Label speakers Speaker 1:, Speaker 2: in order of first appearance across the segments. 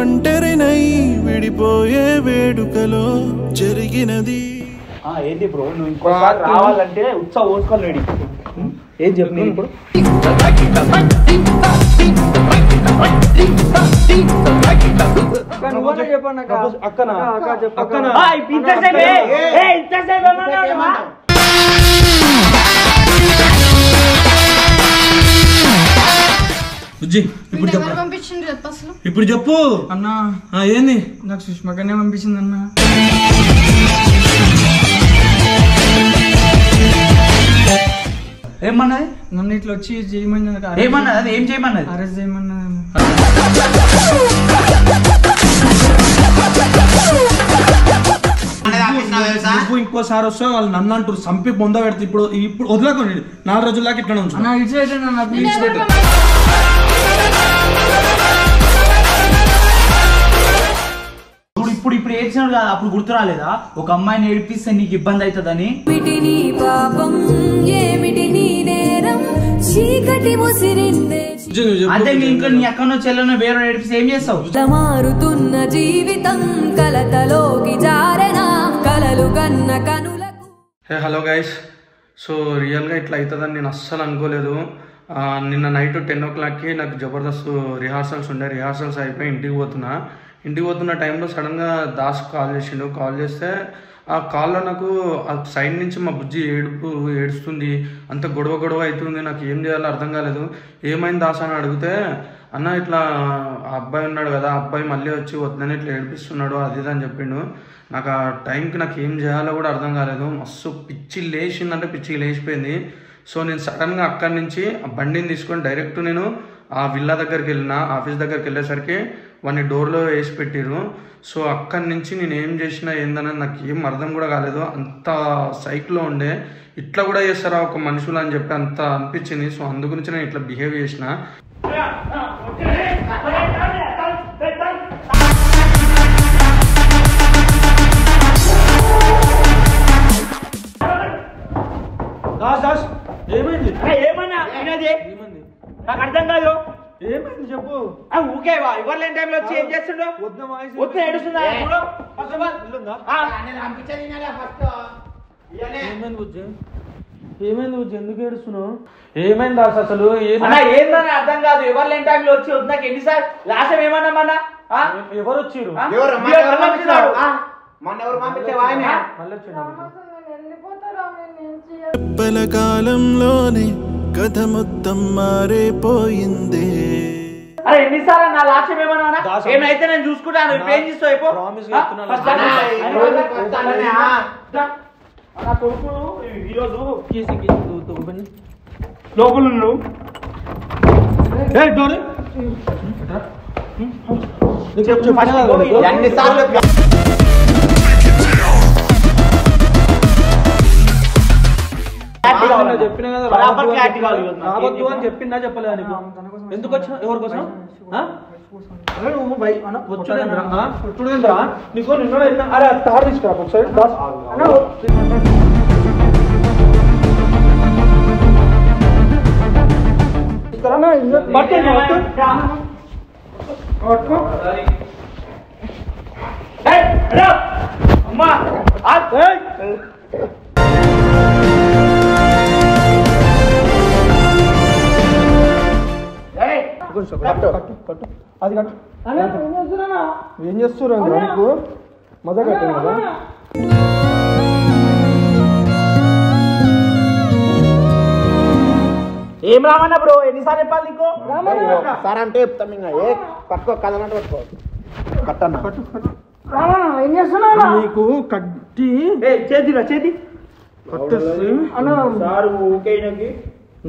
Speaker 1: ఒంటరినై విడిపోయే వేడుకలో జరిగినది.
Speaker 2: ఏంటి బ్రో నువ్వు ఇంకోసారి రావాలంటే ఉత్సాహం ఓసుకోవాలి రెడీ. ఏం చెప్పు నేను ఇప్పుడు
Speaker 3: ఇప్పుడు చెప్పు అన్నా. ఏంది? నాకు సుష్మకనే పంపించింది అన్నా.
Speaker 2: ఏమన్నది?
Speaker 3: నన్ను ఇట్లా వచ్చి చేయమన్నది.
Speaker 2: ఏమన్నది? ఏం చేయమన్నది?
Speaker 3: అరెస్ట్ చేయమన్నది.
Speaker 4: నువ్వు ఇంకోసారి వస్తే వాళ్ళు నన్ను అంటారు సంపి పొంద పెడితే. ఇప్పుడు ఇప్పుడు వదలకండి 4 రోజుల దాకా ఇట్లా ఉంచు.
Speaker 2: ఇప్పుడు ఇప్పుడు ఏడ్చినాడు కదా, అప్పుడు గుర్తు రాలేదా ఒక అమ్మాయిని ఏడిపిస్తే నీకు ఇబ్బంది అవుతుందని? అంటే నీ ఇంట్లో నీ అక్కనో చెల్లెనో వేరే ఏడిపిస్తే ఏం చేస్తావు?
Speaker 5: మారుతున్న జీవితం కలతలోకి జారెనా కలలు కన్న కనులకు.
Speaker 4: హలో గైస్, సో రియల్గా ఇట్లా అవుతుందని నేను అస్సలు అనుకోలేదు. నిన్న నైట్ 10 o'clockకి నాకు జబర్దస్త్ రిహార్సల్స్ ఉండే. రిహార్సల్స్ అయిపోయి ఇంటికి పోతున్న టైంలో సడన్గా దాస్ కాల్ చేసిండు. కాల్ చేస్తే ఆ కాల్లో నాకు ఆ సైడ్ నుంచి మా బుజ్జి ఏడుస్తుంది, అంత గొడవ అవుతుంది. నాకు ఏం చేయాలో అర్థం కాలేదు. ఏమైంది దాస్ అని అడిగితే, అన్న ఇట్లా ఆ అబ్బాయి ఉన్నాడు కదా, ఆ అబ్బాయి మళ్ళీ వచ్చి వద్దని ఇట్లా ఏడిపిస్తున్నాడు అది ఇది అని చెప్పిండు. నాకు ఆ టైంకి నాకు ఏం చేయాలో కూడా అర్థం కాలేదు. మస్తు పిచ్చి లేచిందంటే పిచ్చి లేచిపోయింది. సో నేను సడన్గా అక్కడి నుంచి ఆ బండిని తీసుకొని డైరెక్ట్ నేను ఆ విల్లా దగ్గరికి వెళ్ళిన. ఆఫీస్ దగ్గరికి వెళ్ళేసరికి వాడిని డోర్లో వేసి పెట్టిరు. సో అక్కడి నుంచి నేను ఏం చేసినా ఏందనేది నాకు ఏం అర్థం కూడా కాలేదు. అంత సైక్లో ఉండే, ఇట్లా కూడా చేస్తారా ఒక మనుషులు అని చెప్పి అంత అనిపించింది. సో అందు గురించి నేను ఇట్లా బిహేవ్ చేసిన.
Speaker 2: ఏమైంది? ఏమన్నా నాకు అర్థం కాదు.
Speaker 4: ఏమైంది చెప్పు.
Speaker 2: ఊకే ఎవరు లేని టైంలో వచ్చి ఏం చేస్తుండో వద్ద ఏడుస్తుందా?
Speaker 4: ఏమైంది బుజ్జి, ఎందుకు ఏడుస్తున్నావు? ఏమైంది అసలు?
Speaker 2: ఏందని అర్థం కాదు. ఎవరు లేని టైంలో వచ్చి వద్దు. నాకు ఎన్నిసార్లు లాస్ట్ టైం ఏమన్నా
Speaker 4: ఎవరు వచ్చిరు?
Speaker 1: చెప్పల కాలంలోనే కథ మొత్తం మారిపోయింది.
Speaker 2: అరే ఎన్నిసార్లు నా లాస్ట్ ఏమన్నా ఏమైతే నేను చూసుకుంటాను. ఇప్పుడు ఏం చేస్తావు? నా కొడుకు ఈరోజు లోపల ఉన్నాడు.
Speaker 4: చెప్పినా కదా రావద్దు అని చెప్పిందా చెప్పలేదా నీకు? ఎందుకు వచ్చినా? ఎవరి కోసం? వచ్చుడేంద్రా నీకు నిన్న? అరే తాడు తీసుకురా ఒకసారి.
Speaker 2: అమ్మా
Speaker 4: అది కట్టు. ఏం చేస్తున్నా నీకు మజా కట్టాను కదా.
Speaker 2: ఏం రామన్నా బ్రో, ఎన్నిసార్లు చెప్పాలి నీకు?
Speaker 6: సార్ అంటే చెప్తాం. ఇంకా ఏ పట్టుకో కదనంటే పట్టుకో. కట్టన్నా
Speaker 2: ఏం చేస్తున్నా
Speaker 4: నీకు కట్టి
Speaker 2: చేతిరా చేతి
Speaker 4: కట్టేసి
Speaker 2: సార్ ఊకే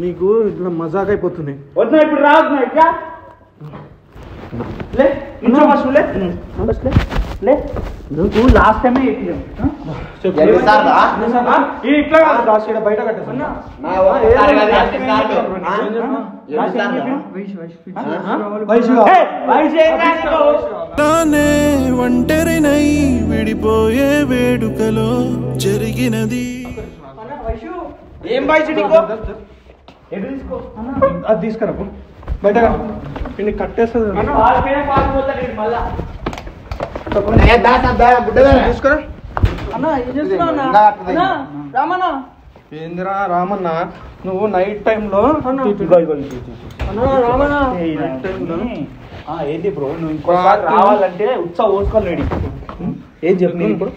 Speaker 4: నీకు ఇట్లా మజాక్ అయిపోతుంది.
Speaker 2: వద్దు ఇప్పుడు రావద్దు. ఇట్లా లే నువ్వు లాస్ట్ టైమే
Speaker 4: ఇట్లా కాదు లాస్ట్ ఇక్కడ బయట కట్టేసా
Speaker 1: తానే ఒంటరినై విడిపోయే వేడుకలో జరిగినది.
Speaker 2: ఏం బాయ్స్ నీకు
Speaker 4: అది తీసుకురా బయట కట్టేస్తుంది తీసుకురా ఏందిరా రామన్న నువ్వు నైట్ టైంలో
Speaker 2: ఏంటి బ్రో నువ్వు ఇంకోసారి రావాలంటే ఉత్సాహ ఓసుకోలేడి ఏం చెప్పు ఇప్పుడు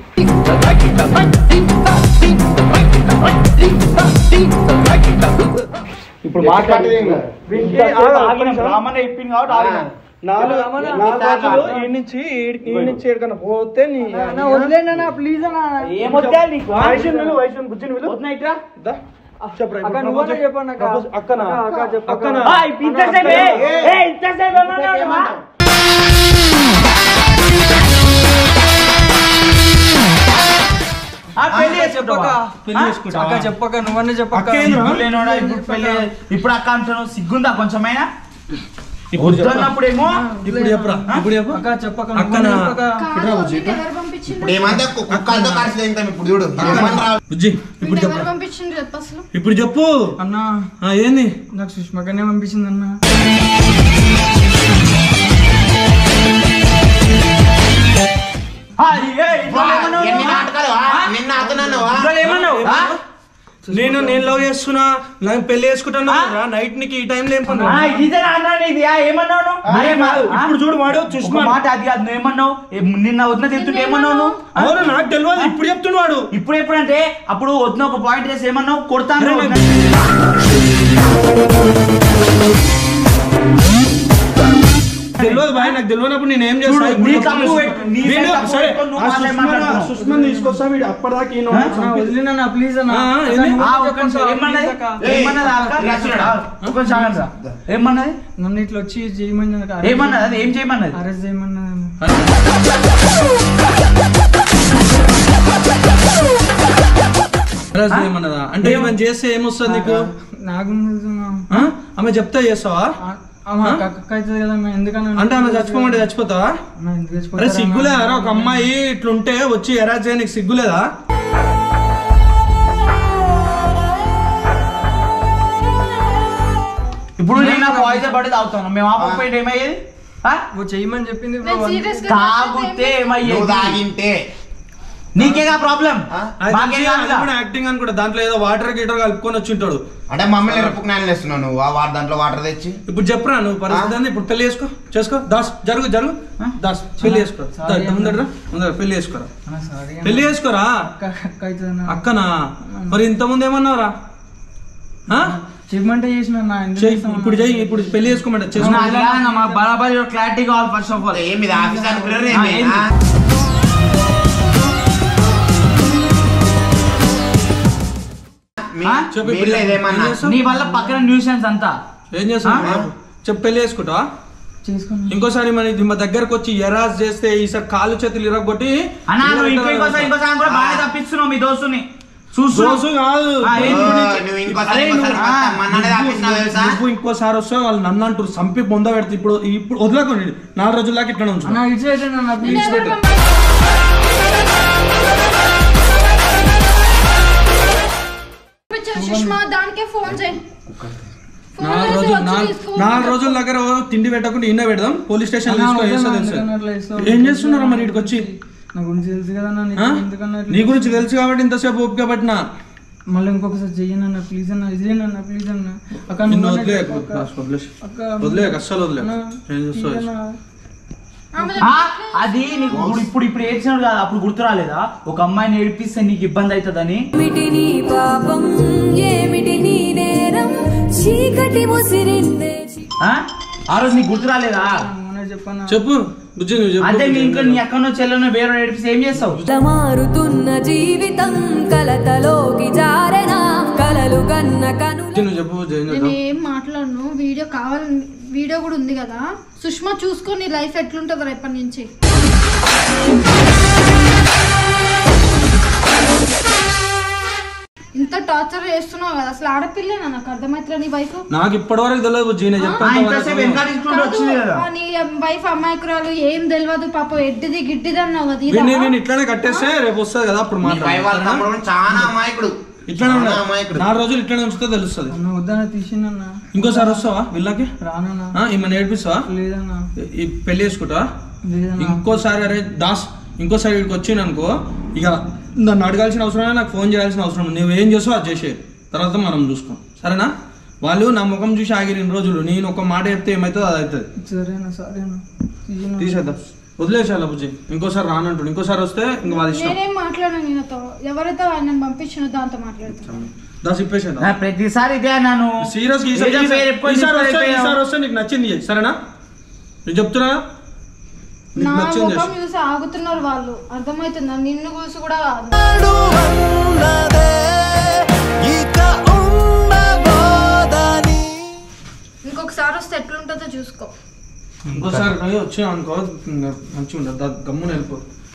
Speaker 2: ఇప్పుడు మాట్లాడేది రామన్న ఇప్పింది కాబట్టి
Speaker 4: నాలుగు రోజులు ఈ నుంచి ఎక్కడికన్నా పోతే
Speaker 3: ప్లీజ్
Speaker 2: ఏమొద్దా నీకు
Speaker 4: అక్కనా
Speaker 3: చెప్పక నువ్వన్నీ చెప్పక
Speaker 2: ఇప్పుడు అక్క అంటున్నావు సిగ్గుందా కొంచెమైనా ఇప్పుడేమో
Speaker 4: ఇప్పుడు చెప్పరా ఇప్పుడు
Speaker 3: అక్క చెప్పక
Speaker 4: ఇప్పుడు చెప్పు
Speaker 3: అన్నా
Speaker 4: ఏంది
Speaker 3: నాకు సుష్మకనే పంపించింది అన్న.
Speaker 4: నేను లవ్ చేస్తున్నా నాకు పెళ్లి చేసుకుంటాను నైట్ నీకు ఈ టైం ఇప్పుడు చూడు వాడు
Speaker 2: మాట అది కాదు నువ్వు ఏమన్నావు నిన్న వదిన తెలుతుంటే ఏమన్నావు
Speaker 4: అవును నాకు తెలియదు ఇప్పుడు చెప్తున్నాడు
Speaker 2: ఇప్పుడు ఎప్పుడంటే అప్పుడు వదిన ఒక పాయింట్ చేసి ఏమన్నావు కొడతాను
Speaker 4: తెలియదు బాయ్ నాకు తెలియనప్పుడు నేను ఏం చేస్తాను సుష్మన్ తీసుకొస్తా వీడు అప్పటిదాకా
Speaker 3: వదిలినా ప్లీజ్
Speaker 2: ఏమన్నది
Speaker 3: నన్ను ఇట్లా వచ్చి చేయమని
Speaker 2: ఏమన్నది ఏం చేయమన్నది
Speaker 3: అరెస్ట్ చేయమన్నది
Speaker 4: అంటే ఏమైనా చేస్తే ఏమొస్తుంది నీకు
Speaker 3: నాకు
Speaker 4: ఆమె చెప్తా చేస్తావా
Speaker 3: అక్క అవుతుంది కదా ఎందుకన్నా
Speaker 4: అంటే ఆమె చచ్చిపోమంటే చచ్చిపోతావా అరే సిగ్గులేదా ఒక అమ్మాయి ఇట్లుంటే వచ్చి ఎరాజ్ చేయడానికి సిగ్గులేదా
Speaker 2: ఇప్పుడు నేను పాయిజన్ పడి తాగుతాను మేము ఆపకపోయింటే ఏమయ్యేది
Speaker 3: చెయ్యమని చెప్పింది
Speaker 2: తాగితే ఏమయ్యేది నీకేగా ప్రాబ్లం
Speaker 4: యాక్టింగ్ అనుకుంటా దాంట్లో ఏదో వాటర్ గీటర్ కలుపుకొని వచ్చి ఉంటాడు
Speaker 7: అంటే మమ్మల్ని ఎరుపుకున్నాను నువ్వు దాంట్లో వాటర్ తెచ్చి
Speaker 4: ఇప్పుడు చెప్పరా నువ్వు పరిస్థితి ఇప్పుడు పెళ్లి చేసుకో దాస్ జరుగు దాస్ పెళ్లి చేసుకో ముందర పెళ్లి చేసుకోరా పెళ్లి చేసుకోరా అక్కనా మరి ఇంత ముందు ఏమన్నావురా
Speaker 3: చెప్పమంటే చేసిన
Speaker 4: ఇప్పుడు చెయ్యి ఇప్పుడు పెళ్లి చేసుకోమంటే
Speaker 2: బరాబర్ క్లారిటీ కావాలి ఫస్ట్ ఆఫ్ ఆల్
Speaker 7: ఏమి ఆఫీస్ అనుకున్నారు
Speaker 2: నీ వల్ల పక్కన న్యూసెన్స్ అంతా
Speaker 4: ఏం చేస్తావు చెప్పు పెళ్లి చేసుకుంటావా ఇంకోసారి మన దగ్గరకు వచ్చి ఎరాజ్ చేస్తే ఈసారి కాళ్ళు చేతులు ఇరగొట్టి
Speaker 2: తప్పిస్తున్నావు మీ దోస్తుని
Speaker 4: నువ్వు ఇంకోసారి వస్తే వాళ్ళు నన్ను అంటారు చంపి పొంద పెడితే ఇప్పుడు వదలకండి 4 రోజుల దాకా ఇట్లా ఉంచు నాలుగు రోజుల దగ్గర తిండి పెట్టకుండా ఇన్న పెడదాం పోలీస్ స్టేషన్ ఏం చేస్తున్నారా మరి ఇక్కడికి వచ్చి
Speaker 3: నా గురించి తెలుసు కదా
Speaker 4: నీ గురించి తెలుసు కాబట్టి ఇంతసేపు ఓపిక పట్టినా
Speaker 3: మళ్ళీ ఇంకొకసారి చెయ్యనన్నా ప్లీజ్ అన్న ఇదేనన్నా ప్లీజ్ అన్న
Speaker 4: అస్సలు
Speaker 2: అది నీకు ఇప్పుడు ఏడ్చినాడు కదా అప్పుడు గుర్తు రాలేదా ఒక అమ్మాయిని ఏడిపిస్తే నీకు ఇబ్బంది అవుతుందని ఆ రోజు నీకు గుర్తు రాలేదా
Speaker 4: చెప్పు
Speaker 2: అదే మీ ఇంట్లో నీ అక్కనో చెల్లెనో వేరే ఏడిపిస్తే ఏం చేస్తావు
Speaker 5: మారుతున్న జీవితం కలతలోకి జారెనా కలలు కన్న కనులు
Speaker 8: నేను ఏం మాట్లాడను వీడియో కావాలని వీడియో కూడా ఉంది కదా సుష్మా చూసుకొని లైఫ్ ఎట్లుంటుందో రేపటి నుంచి ఇంత టార్చర్ చేస్తున్నావు కదా, అసలు ఆడపిల్లేనా? నాకు అర్థమైతే నీ వైఫ్.
Speaker 3: నాకు ఇప్పటివరకు తెలియదు బుజ్జి, నేను
Speaker 8: నీ వైఫ్ అమ్మాయికురాలు, ఏం తెలియదు పాప, ఎడ్డిది గిడ్డిది అన్నావు కదా.
Speaker 3: నేను ఇట్లానే కట్టేస్తే రేపు వస్తుంది కదా అప్పుడు మాట్లాడు.
Speaker 7: చాలా అమాయకుడు,
Speaker 3: ఇట్లానే 4 రోజులు ఇట్లానే ఉంచితే తెలుస్తుంది.
Speaker 2: వద్దన్నా తీసిందన్నా.
Speaker 3: ఇంకోసారి వస్తావా వీళ్ళకి?
Speaker 2: రానన్నా.
Speaker 3: ఏమన్నా నేర్పిస్తావా?
Speaker 2: లేదన్నా.
Speaker 3: ఈ పెళ్లి చేసుకుంటావా?
Speaker 2: లేదన్నా.
Speaker 3: ఇంకోసారి అరే దాస్ ఇంకోసారి వీడికి వచ్చిందనుకో, ఇక నన్ను అడగాల్సిన అవసరం లేదు, నాకు ఫోన్ చేయాల్సిన అవసరం లేదు. నువ్వేం చేస్తావు అది చేసే, తర్వాత మనం చూసుకోం, సరేనా? వాళ్ళు నా ముఖం చూసి ఆగిన 2 రోజులు, నేను ఒక మాట చెప్తే ఏమవుతుందో అది అవుతుంది.
Speaker 2: సరేనా? సరేనా,
Speaker 3: తీసేద్దాం, వదిలేసాల బుజ్జి. ఇంకోసారి రానంటాడు, ఇంకోసారి వస్తే ఇంకా వాళ్ళ ఇష్టం.
Speaker 8: నేనేం మాట్లాడాను నీతో, ఎవరైతే ఆయన పంపించిన దాంతో మాట్లాడుతాను.
Speaker 3: దాస్ ఇప్పేసేద్దాం.
Speaker 2: ప్రతిసారి ఇదే అన్నాను.
Speaker 3: సీరియస్ ఈసారి వస్తే నీకు నచ్చింది చెయ్యి, సరేనా? నేను చెప్తున్నా,
Speaker 8: నా ముఖం చూసి ఆగుతున్నారు వాళ్ళు, అర్థమవుతుందా? నిన్ను చూసి కూడా కాదు. ఇంకొకసారి వస్తే ఎట్లుంటుందో చూసుకో.
Speaker 3: ఇంకోసారి వచ్చా అనుకో మంచిగా ఉండదు, గమ్మున వెళ్ళిపో.